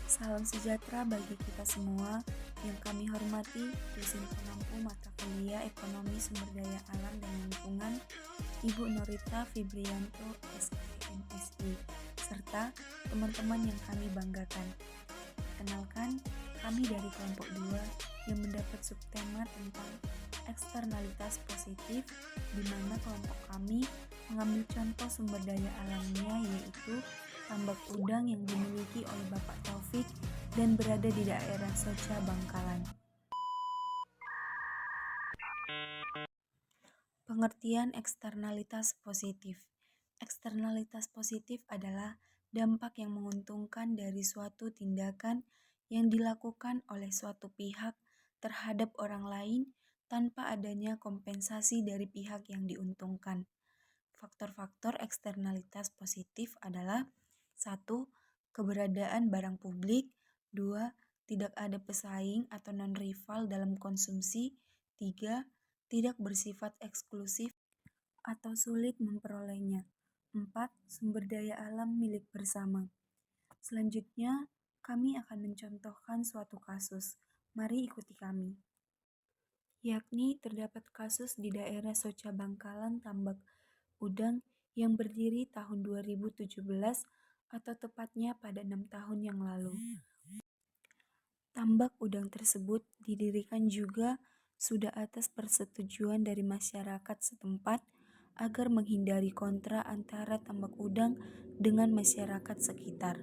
Salam sejahtera bagi kita semua. Yang kami hormati dosen pengampu mata kuliah Ekonomi Sumber Daya Alam dan Lingkungan, Ibu Norita Fibrianto, SPMSI, serta teman-teman yang kami banggakan. Kenalkan, kami dari kelompok 2 yang mendapat subtema tentang eksternalitas positif, di mana kelompok kami mengambil contoh sumber daya alamnya yaitu tambak udang yang dimiliki oleh Bapak Taufik dan berada di daerah Soca Bangkalan. Pengertian eksternalitas positif. Eksternalitas positif adalah dampak yang menguntungkan dari suatu tindakan yang dilakukan oleh suatu pihak terhadap orang lain tanpa adanya kompensasi dari pihak yang diuntungkan. Faktor-faktor eksternalitas positif adalah 1. Keberadaan barang publik. 2. Tidak ada pesaing atau non-rival dalam konsumsi. 3. Tidak bersifat eksklusif atau sulit memperolehnya. 4. Sumber daya alam milik bersama. Selanjutnya, kami akan mencontohkan suatu kasus. Mari ikuti kami. Yakni terdapat kasus di daerah Soca Bangkalan tambak udang yang berdiri tahun 2017 atau tepatnya pada 6 tahun yang lalu. Tambak udang tersebut didirikan juga sudah atas persetujuan dari masyarakat setempat agar menghindari kontra antara tambak udang dengan masyarakat sekitar.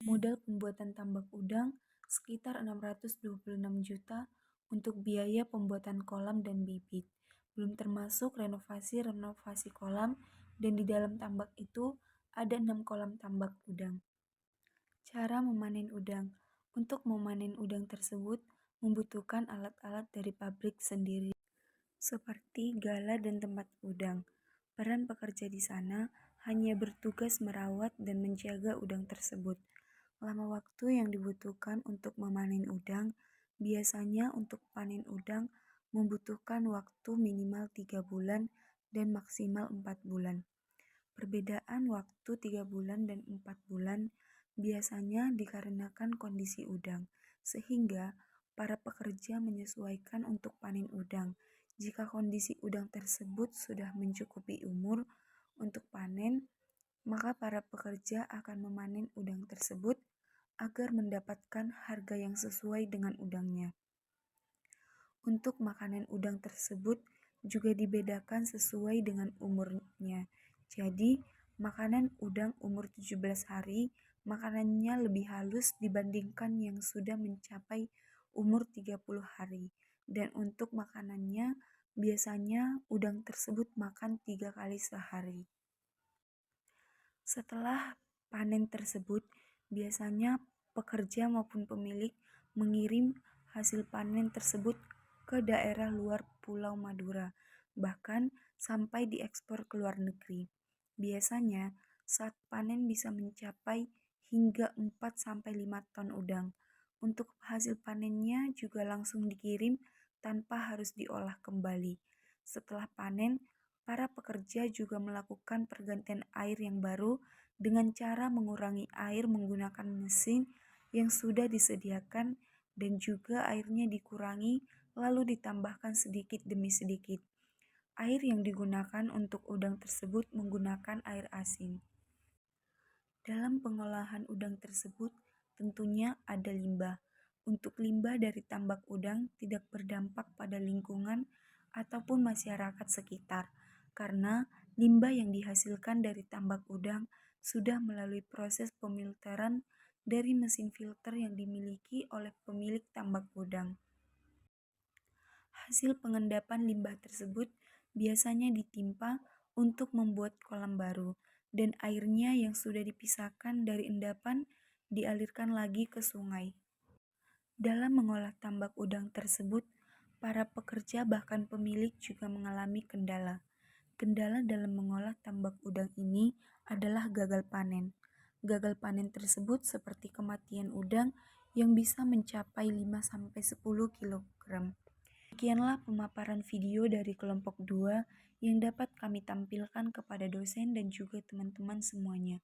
Modal pembuatan tambak udang sekitar 626 juta untuk biaya pembuatan kolam dan bibit. Belum termasuk renovasi kolam, dan di dalam tambak itu ada 6 kolam tambak udang. Cara memanen udang. Untuk memanen udang tersebut membutuhkan alat-alat dari pabrik sendiri, seperti gala dan tempat udang. Peran pekerja di sana hanya bertugas merawat dan menjaga udang tersebut. Lama waktu yang dibutuhkan untuk memanen udang, biasanya untuk panen udang membutuhkan waktu minimal 3 bulan dan maksimal 4 bulan. Perbedaan waktu 3 bulan dan 4 bulan biasanya dikarenakan kondisi udang, sehingga para pekerja menyesuaikan untuk panen udang. Jika kondisi udang tersebut sudah mencukupi umur untuk panen, maka para pekerja akan memanen udang tersebut agar mendapatkan harga yang sesuai dengan udangnya. Untuk makanan udang tersebut juga dibedakan sesuai dengan umurnya. Jadi, makanan udang umur 17 hari, makanannya lebih halus dibandingkan yang sudah mencapai umur 30 hari. Dan untuk makanannya, biasanya udang tersebut makan 3 kali sehari. Setelah panen tersebut, biasanya pekerja maupun pemilik mengirim hasil panen tersebut ke daerah luar Pulau Madura, bahkan sampai diekspor ke luar negeri. Biasanya, saat panen bisa mencapai hingga 4-5 ton udang. Untuk hasil panennya juga langsung dikirim tanpa harus diolah kembali. Setelah panen, para pekerja juga melakukan pergantian air yang baru dengan cara mengurangi air menggunakan mesin yang sudah disediakan, dan juga airnya dikurangi lalu ditambahkan sedikit demi sedikit. Air yang digunakan untuk udang tersebut menggunakan air asin. Dalam pengolahan udang tersebut tentunya ada limbah. Untuk limbah dari tambak udang tidak berdampak pada lingkungan ataupun masyarakat sekitar, karena limbah yang dihasilkan dari tambak udang sudah melalui proses pemilteran dari mesin filter yang dimiliki oleh pemilik tambak udang. Hasil pengendapan limbah tersebut biasanya ditimpa untuk membuat kolam baru, dan airnya yang sudah dipisahkan dari endapan dialirkan lagi ke sungai. Dalam mengolah tambak udang tersebut, para pekerja bahkan pemilik juga mengalami kendala. Kendala dalam mengolah tambak udang ini adalah gagal panen. Gagal panen tersebut seperti kematian udang yang bisa mencapai 5-10 kg. Demikianlah pemaparan video dari kelompok 2 yang dapat kami tampilkan kepada dosen dan juga teman-teman semuanya.